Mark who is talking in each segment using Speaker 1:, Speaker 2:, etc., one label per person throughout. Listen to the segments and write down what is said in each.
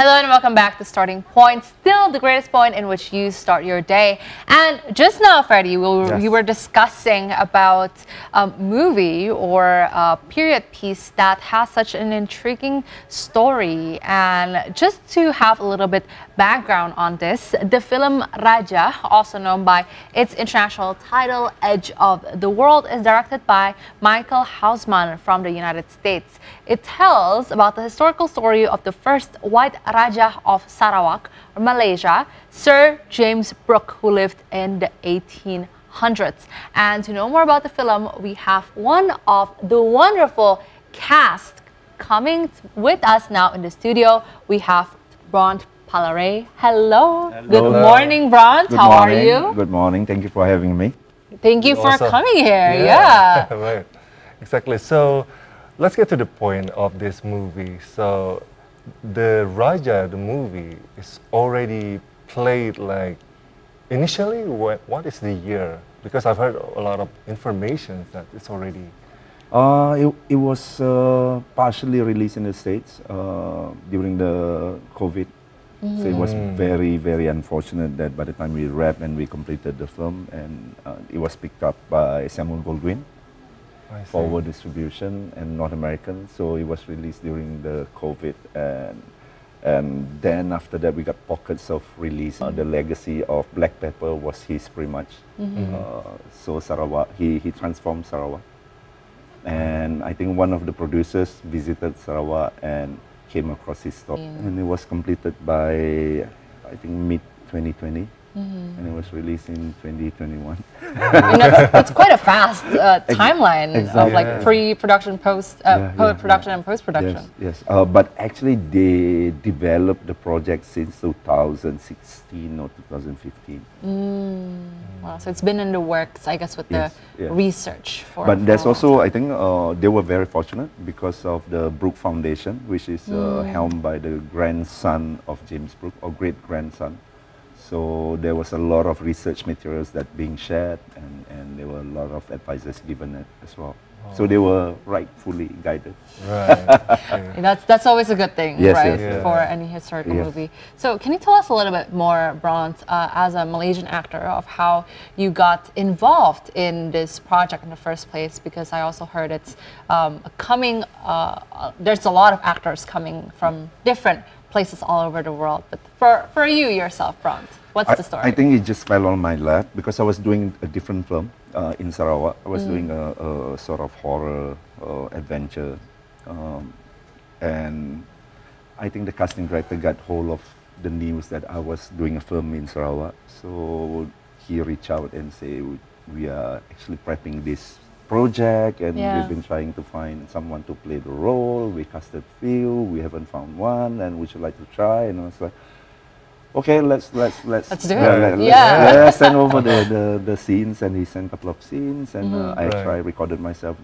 Speaker 1: Hello and welcome back to Starting Point, still the greatest point in which you start your day. And just now, Freddie, we were discussing about a movie or a period piece that has such an intriguing story. And just to have a little bit background on this, the film Rajah, also known by its international title Edge of the World, is directed by Michael Hausman from the United States. It tells about the historical story of the first white Rajah of Sarawak, or Malaysia, Sir James Brooke, who lived in the 1800s. And to know more about the film, we have one of the wonderful cast coming with us now in the studio. We have Bront Palare. Hello. Good morning, Bront. How are you?
Speaker 2: Good morning. Thank you for having me.
Speaker 1: Thank you for coming here. Yeah.
Speaker 3: Right. Exactly. So let's get to the point of this movie. So the Rajah, the movie, is already played like initially. What is the year? Because I've heard a lot of information that it's already.
Speaker 2: It was partially released in the States during the COVID. So it was very, very unfortunate that by the time we wrapped and we completed the film, and it was picked up by Samuel Goldwyn for distribution and North American. So it was released during the COVID, and then after that we got pockets of release. The legacy of Black Pepper was his pretty much. So Sarawak, he transformed Sarawak, and I think one of the producers visited Sarawak and came across his story, and it was completed by I think mid-2020. And it was released in 2021.
Speaker 1: That's quite a fast timeline of like pre-production, production and post-production.
Speaker 2: Yes. But actually they developed the project since 2016 or 2015.
Speaker 1: Wow, so it's been in the works, I guess, with the research for.
Speaker 2: But there's also, I think, they were very fortunate because of the Brooke Foundation, which is helmed by the grandson of James Brooke, or great-grandson. So there was a lot of research materials that being shared, and there were a lot of advices given it as well. So they were rightfully guided.
Speaker 1: Right. That's always a good thing, right, for any historical movie. So can you tell us a little bit more, Bront, as a Malaysian actor, of how you got involved in this project in the first place? Because I also heard it's there's a lot of actors coming from different places all over the world. But for you yourself, Bront, what's the story?
Speaker 2: I think it just fell on my lap because I was doing a different film in Sarawak. I was doing a sort of horror adventure, and I think the casting director got hold of the news that I was doing a film in Sarawak. So he reached out and said, we are actually prepping this project, and we've been trying to find someone to play the role. We casted few, we haven't found one, and would you like to try? And I was like, okay, let's do it. Let's send over the scenes, and he sent a couple of scenes, and I recorded myself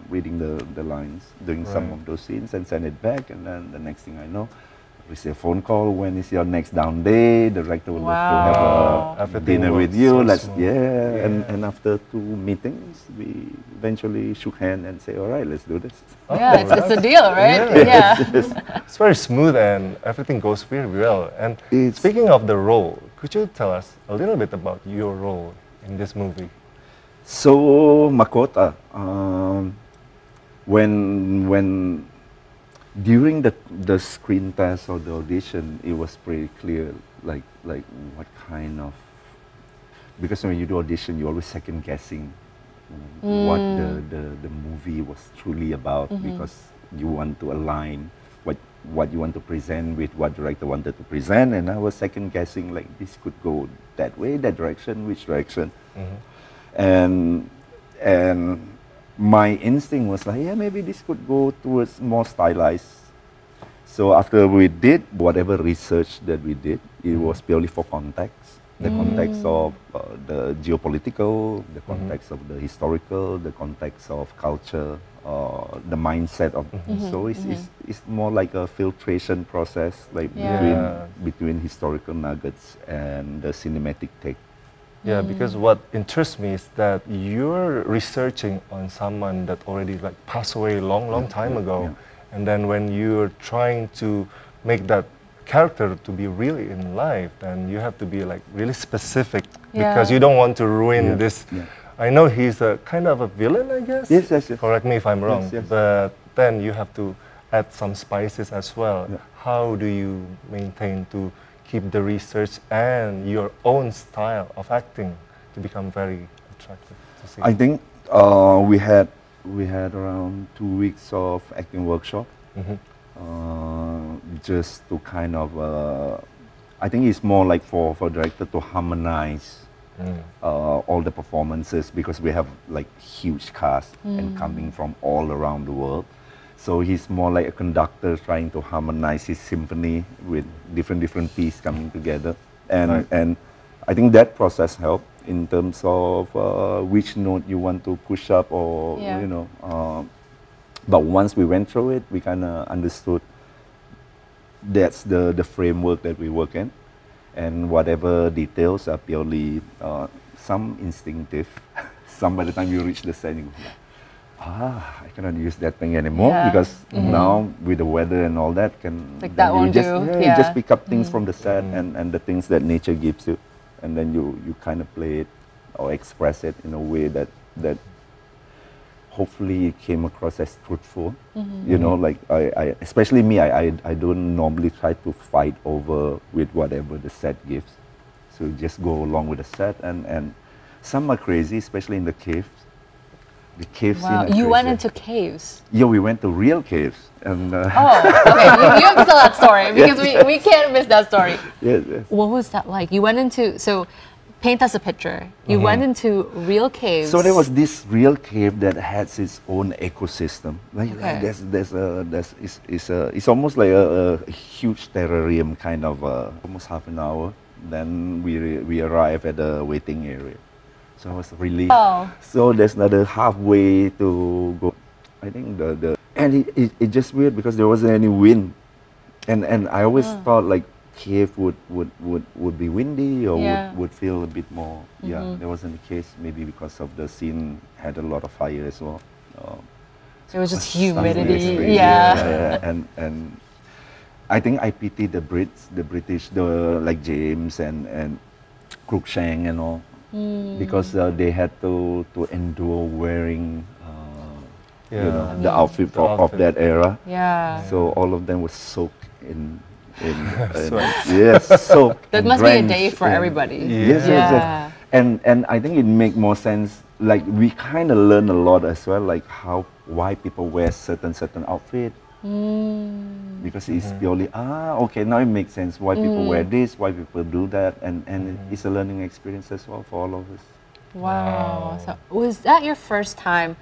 Speaker 2: reading the lines, doing some of those scenes, and send it back. And then the next thing I know, receive a phone call. When is your next down day? The director would love to have a dinner with you. And after 2 meetings, we eventually shook hands and say, all right, let's do this.
Speaker 1: Yeah, it's a deal, right?
Speaker 3: It's very smooth and everything goes very well. And speaking of the role, could you tell us a little bit about your role in this movie?
Speaker 2: So Makota, when during the screen test or the audition, it was pretty clear, like what kind of, because when you do audition, you're always second guessing what the movie was truly about, because you want to align what you want to present with what director wanted to present, and I was second guessing, like this could go that way, that direction, which direction, and my instinct was like, yeah, maybe this could go towards more stylized. So after we did whatever research that we did, it was purely for context. The context of the geopolitical, the context of the historical, the context of culture, the mindset of. So it's more like a filtration process, like between historical nuggets and the cinematic take.
Speaker 3: Yeah, because what interests me is that you're researching on someone that already like passed away long time ago, and then when you're trying to make that character to be really in life, then you have to be like really specific because you don't want to ruin this. I know he's a kind of a villain, I guess.
Speaker 2: Yes, yes, yes.
Speaker 3: Correct me if I'm wrong.
Speaker 2: Yes, yes.
Speaker 3: But then you have to add some spices as well. How do you maintain to keep the research and your own style of acting to become very attractive to see?
Speaker 2: I think we had around 2 weeks of acting workshop, just to kind of. I think it's more like for director to harmonize all the performances, because we have like huge cast and coming from all around the world. So he's more like a conductor trying to harmonize his symphony with different pieces coming together, and I think that process helped in terms of which note you want to push up, or you know. But once we went through it, we kind of understood that's the framework that we work in, and whatever details are purely some instinctive. Some by the time you reach the set, you go, I cannot use that thing anymore because now with the weather and all that,
Speaker 1: like that won't
Speaker 2: just,
Speaker 1: do.
Speaker 2: you just pick up things from the set and the things that nature gives you, and then you kind of play it or express it in a way that hopefully it came across as truthful. You know, like I especially me, I don't normally try to fight over with whatever the set gives. So just go along with the set, and some are crazy, especially in the caves. The cave scene.
Speaker 1: Wow, you went into caves?
Speaker 2: Yeah, we went to real caves. And,
Speaker 1: okay, you have to tell that story, because we can't miss that story.
Speaker 2: Yes, yes.
Speaker 1: What was that like? You went into, so paint us a picture. You went into real caves.
Speaker 2: So there was this real cave that has its own ecosystem. Like it's almost like a huge terrarium kind of, almost half an hour. Then we arrive at the waiting area. So I was relieved.
Speaker 1: Oh.
Speaker 2: So there's another halfway to go. I think and it just weird because there wasn't any wind, and I always thought like cave would be windy or would feel a bit more. Yeah, there wasn't the case. Maybe because of the scene had a lot of fire as well.
Speaker 1: It was just humidity.
Speaker 2: And I think I pity the British, like James and Cruikshank and all. Because they had to endure wearing you know, the outfit of that era.
Speaker 1: Yeah.
Speaker 2: So all of them were soaked in yes, soaked.
Speaker 1: That must be a day for everybody.
Speaker 2: Yes. And I think it make more sense. Like we kind of learn a lot as well, like why people wear certain outfit. Because it's purely okay, now it makes sense why people wear this, why people do that, and it's a learning experience as well for all of us.
Speaker 1: Wow. So was that your first time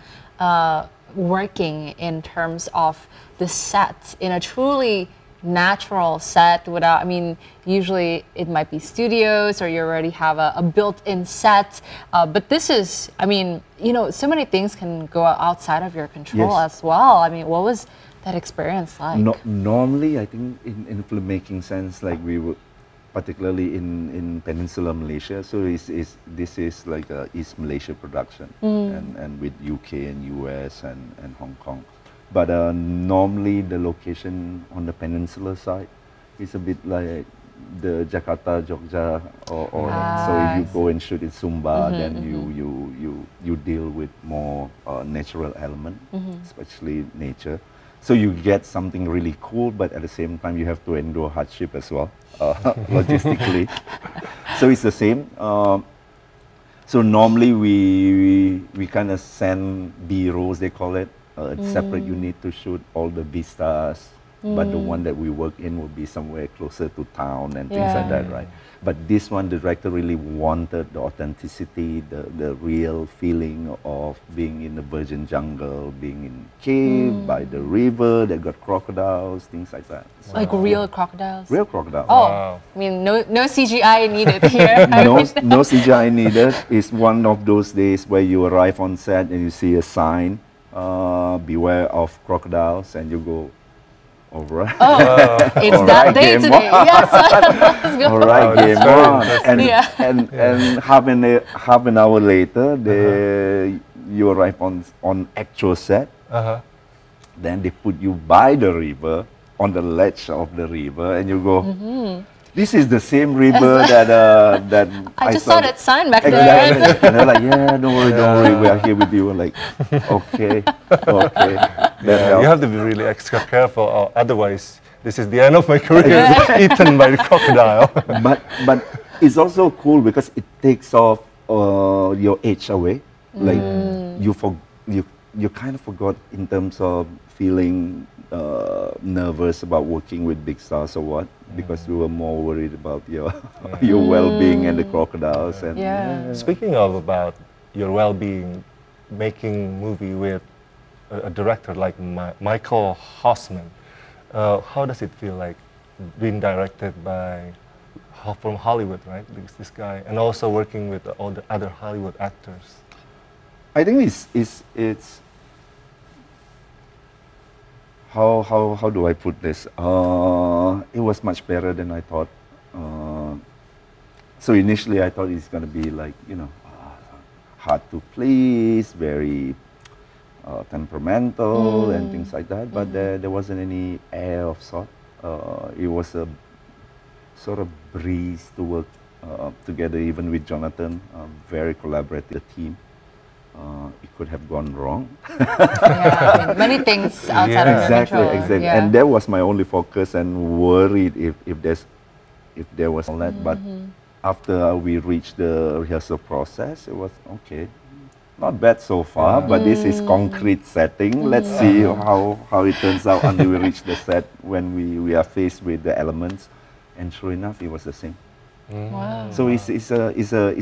Speaker 1: working in terms of the set, in a truly natural set without, I mean, usually it might be studios or you already have a built-in set, but this is, I mean, you know, so many things can go outside of your control as well. I mean, what was that experience like?
Speaker 2: Normally, I think in filmmaking sense, like we would, particularly in Peninsular Malaysia, so this is like a East Malaysia production, and with UK and US and Hong Kong. But normally the location on the peninsular side is a bit like the Jakarta, Jogja, or so if you go and shoot in Sumba, then you deal with more natural element, especially nature. So you get something really cool, but at the same time you have to endure hardship as well, logistically. So it's the same. So normally we kind of send B-rolls, they call it. It's separate unit to shoot all the vistas, but the one that we work in will be somewhere closer to town and things like that, right? But this one, the director really wanted the authenticity, the real feeling of being in the virgin jungle, being in cave, by the river that got crocodiles, things like that. So
Speaker 1: like real crocodiles?
Speaker 2: Real crocodiles.
Speaker 1: Oh, wow. I mean, no CGI needed here.
Speaker 2: No CGI needed. It's one of those days where you arrive on set and you see a sign, beware of crocodiles, and you go, all right.
Speaker 1: Oh, it's all that right, day today. Yes, let's go.
Speaker 2: All right, game on. And half an hour later, you arrive on actual set. Then they put you by the river on the ledge of the river, and you go, this is the same river that
Speaker 1: I just saw that sign back there.
Speaker 2: Exactly. And they're like, yeah, don't worry, we are here with you. Like, okay, okay.
Speaker 3: Yeah, you have to be really extra careful, or otherwise, this is the end of my career, eaten by the crocodile.
Speaker 2: But it's also cool because it takes off your edge away. Like you kind of forgot in terms of feeling nervous about working with big stars or what, because we were more worried about your your well-being and the crocodiles. And
Speaker 3: Speaking of about your well-being, making movie with a director like Michael Haussman, how does it feel like being directed by from Hollywood, right? This guy, and also working with all the other Hollywood actors.
Speaker 2: I think it's how do I put this? It was much better than I thought. So initially I thought it's gonna be like, you know, hard to please, very temperamental and things like that. But there wasn't any air of sort. It was a sort of breeze to work together, even with Jonathan. Very collaborative team. It could have gone wrong.
Speaker 1: Yeah, I mean, many things outside of your control.
Speaker 2: Exactly.
Speaker 1: Yeah.
Speaker 2: And that was my only focus, and worried if there was all that. But after we reached the rehearsal process, it was okay. Not bad so far, but this is concrete setting. Let's see how it turns out until we reach the set, when we are faced with the elements. And sure enough, it was the same.
Speaker 1: Wow.
Speaker 2: So it's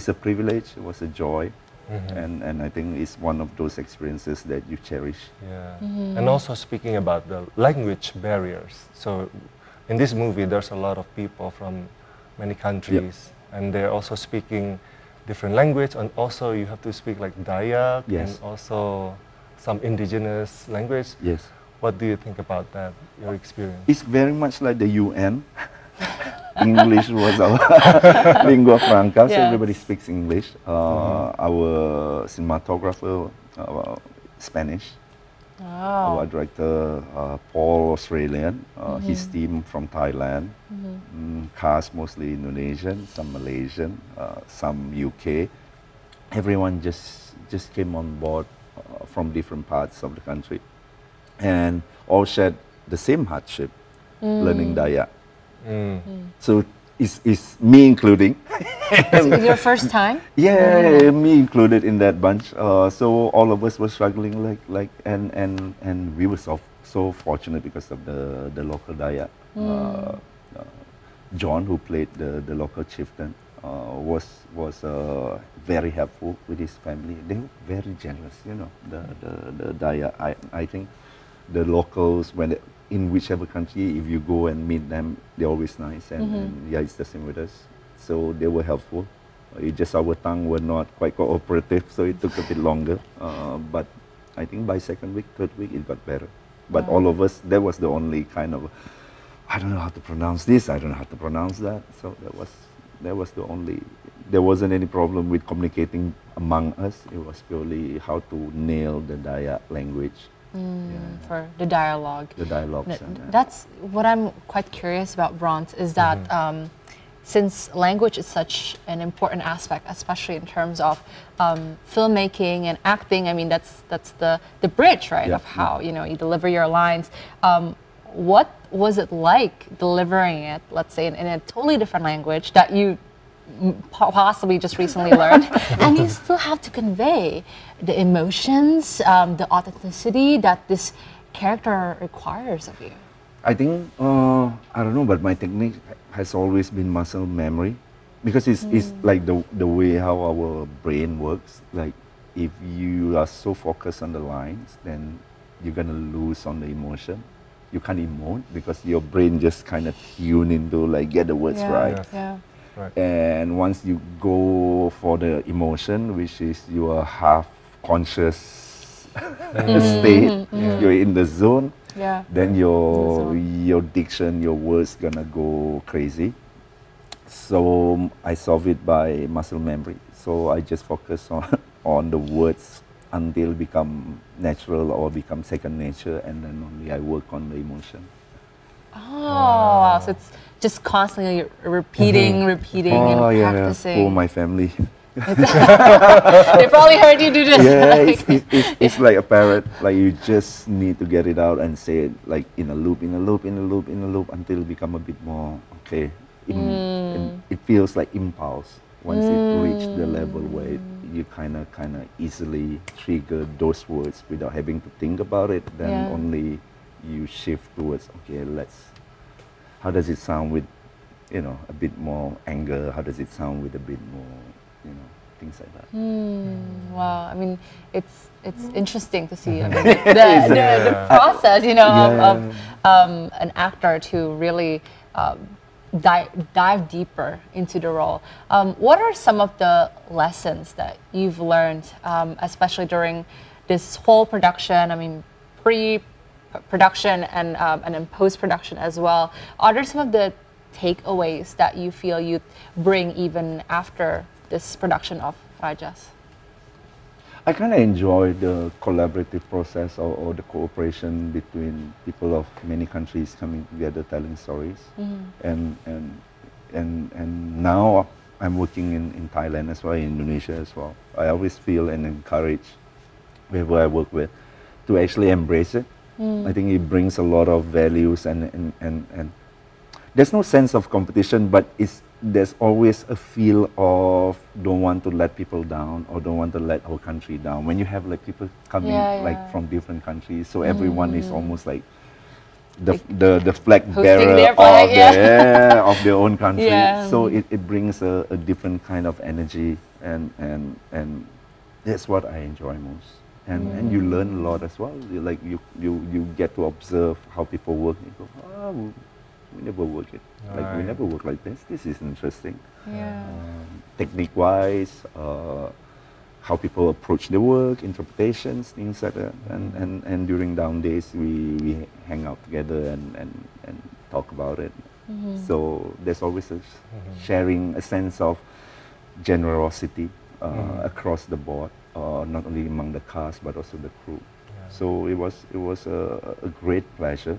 Speaker 2: a privilege. It was a joy. And I think it's one of those experiences that you cherish.
Speaker 3: Yeah. And also speaking about the language barriers. So in this movie, there's a lot of people from many countries, and they're also speaking different language, and also you have to speak like Dayak and also some indigenous language.
Speaker 2: Yes.
Speaker 3: What do you think about that, your experience?
Speaker 2: It's very much like the UN. English was our lingua franca, so everybody speaks English. Our cinematographer, Spanish.
Speaker 1: Wow.
Speaker 2: Our director, Paul, Australian. His team from Thailand. Cast mostly Indonesian, some Malaysian, some UK. Everyone just came on board from different parts of the country, and all shared the same hardship, learning Dayak. So it's me including.
Speaker 1: Is it your first time?
Speaker 2: Yeah, me included in that bunch. So all of us were struggling, and we were so fortunate because of the local Dayak. John, who played the local chieftain, was very helpful with his family. They were very generous, you know. The Dayak. I think the locals, in whichever country, if you go and meet them, they're always nice, and yeah, it's the same with us. So they were helpful. It's just our tongue were not quite cooperative, so it took a bit longer. But I think by second week, third week, it got better. But all of us, that was the only kind of, I don't know how to pronounce this, I don't know how to pronounce that. So that was the only, there wasn't any problem with communicating among us. It was purely how to nail the Dayak language.
Speaker 1: For the dialogue.
Speaker 2: The dialogues.
Speaker 1: That's what I'm quite curious about, Bront, is that since language is such an important aspect, especially in terms of filmmaking and acting, I mean, that's the bridge, right, of how you deliver your lines. What was it like delivering it, let's say, in a totally different language that you possibly just recently learned, and you still have to convey the emotions, the authenticity that this character requires of you?
Speaker 2: I think, I don't know, but my technique has always been muscle memory, because it's like the way how our brain works. Like, if you are so focused on the lines, then you're gonna lose on the emotion. You can't emote because your brain just kind of tune into like get the words right.
Speaker 1: Yeah.
Speaker 3: Right.
Speaker 2: And once you go for the emotion, which is your half conscious state, you're in the zone.
Speaker 1: Yeah.
Speaker 2: Then your diction, your words gonna go crazy. So I solve it by muscle memory. So I just focus on the words until become natural or become second nature, and then only I work on the emotion.
Speaker 1: Oh, wow. So it's just constantly repeating, repeating, and practicing.
Speaker 2: Oh, my family.
Speaker 1: They probably heard you do this.
Speaker 2: Yeah,
Speaker 1: like-
Speaker 2: it's like a parrot. Like you just need to get it out and say it like in a loop, in a loop, in a loop, in a loop until it become a bit more okay. And it feels like impulse. Once it reach the level where you kind of easily trigger those words without having to think about it, then only you shift towards okay. How does it sound with, a bit more anger? How does it sound with a bit more, things like that.
Speaker 1: Wow, I mean, it's interesting to see the process, of an actor to really dive deeper into the role. What are some of the lessons that you've learned, especially during this whole production? I mean, pre-production and in post-production as well. Are there some of the takeaways that you feel you bring even after this production of Rajas?
Speaker 2: I kind of enjoy the collaborative process or the cooperation between people of many countries coming together telling stories. And now I'm working in Thailand as well, in Indonesia as well. I always feel and encourage whoever I work with to actually embrace it. I think it brings a lot of values and there's no sense of competition, but there's always a feel of don't want to let people down or don't want to let our country down. When you have like people coming like from different countries, so everyone is almost like the flag bearer of their own country. So it brings a different kind of energy and that's what I enjoy most. And you learn a lot as well. You get to observe how people work. You go, oh, we never work it. Like we never work like this. This is interesting. Technique-wise, how people approach the work, interpretations, things like that. And during down days, we hang out together and talk about it. So there's always a sharing a sense of generosity across the board, not only among the cast but also the crew. So it was a great pleasure.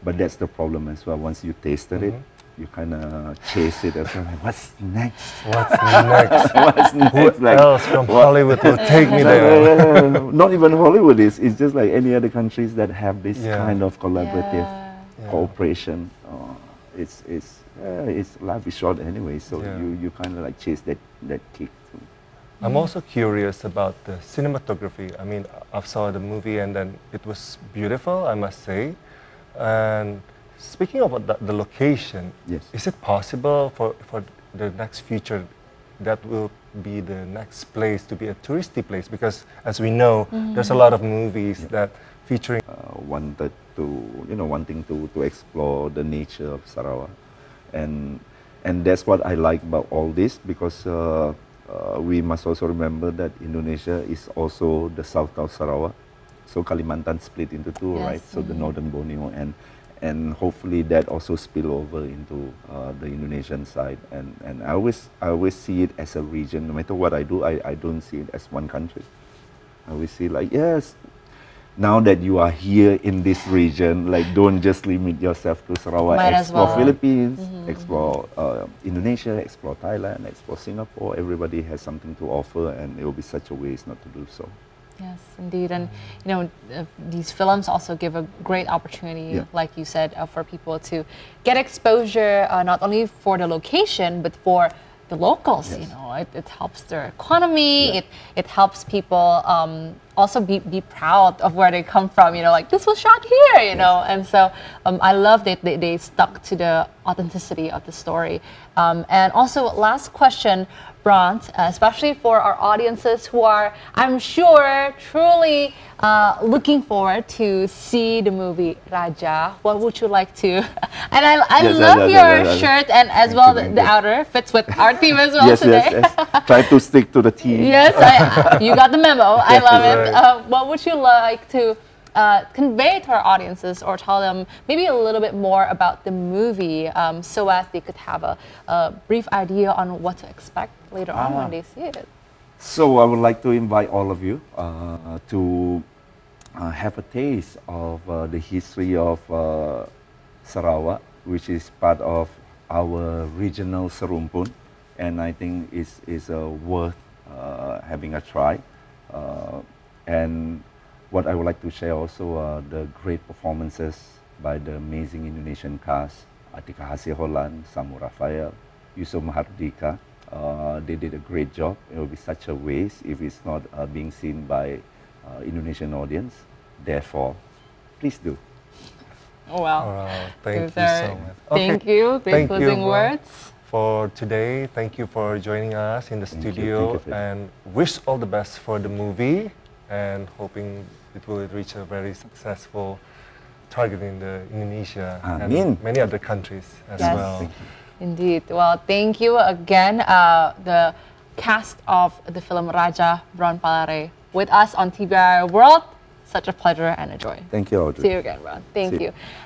Speaker 2: But that's the problem as well. Once you tasted it, you kind of chase it as well. Like, what's next?
Speaker 3: What's next?
Speaker 2: What's next?
Speaker 3: Who else from Hollywood will take me there?
Speaker 2: Not even Hollywood. It's just like any other countries that have this kind of collaborative cooperation. It's life is short anyway, so you kind of like chase that kick.
Speaker 3: I'm also curious about the cinematography. I mean, I saw the movie and then it was beautiful, I must say. And speaking about the location, is it possible for the next future that will be the next place to be a touristy place? Because as we know, there's a lot of movies that featuring
Speaker 2: wanting to explore the nature of Sarawak, and that's what I like about all this, because we must also remember that Indonesia is also the south of Sarawak. So Kalimantan split into two, right? So the northern Borneo and hopefully that also spill over into the Indonesian side. And I always see it as a region. No matter what I do, I don't see it as one country. I always see like, yes, now that you are here in this region, like don't just limit yourself to Sarawak. Explore Philippines, explore Indonesia, explore Thailand, explore Singapore. Everybody has something to offer, and it will be such a waste not to do so.
Speaker 1: Yes, indeed. And, these films also give a great opportunity, like you said, for people to get exposure, not only for the location, but for the locals. It helps their economy. It helps people also be proud of where they come from. Like this was shot here. And so I love that they stuck to the authenticity of the story. And also, last question, Brant, especially for our audiences who are, I'm sure, truly looking forward to see the movie Rajah. What would you like to? And I love your shirt and as well the outer fits with our theme as well today.
Speaker 2: Yes. Try to stick to the theme.
Speaker 1: Yes, you got the memo. I love it. What would you like to convey to our audiences or tell them maybe a little bit more about the movie so as they could have a brief idea on what to expect later on when they see it?
Speaker 2: So I would like to invite all of you to have a taste of the history of Sarawak, which is part of our regional Serumpun, and I think is worth having a try. And what I would like to share also are the great performances by the amazing Indonesian cast, Atika Hasiholan, Samu Rafael, Yusuf Mahardika. They did a great job. It will be such a waste if it's not being seen by Indonesian audience. Therefore, please do.
Speaker 1: Oh, wow.
Speaker 3: Thank you so much.
Speaker 1: Thank you. Great closing words.
Speaker 3: For today, thank you for joining us in the studio, and wish all the best for the movie, and hoping it will reach a very successful target in Indonesia and many other countries as well.
Speaker 1: Indeed. Well, thank you again, the cast of the film Rajah Brown Palare with us on TBR World. Such a pleasure and a joy.
Speaker 2: Thank you, Audrey.
Speaker 1: See you again, Ron. Thank you.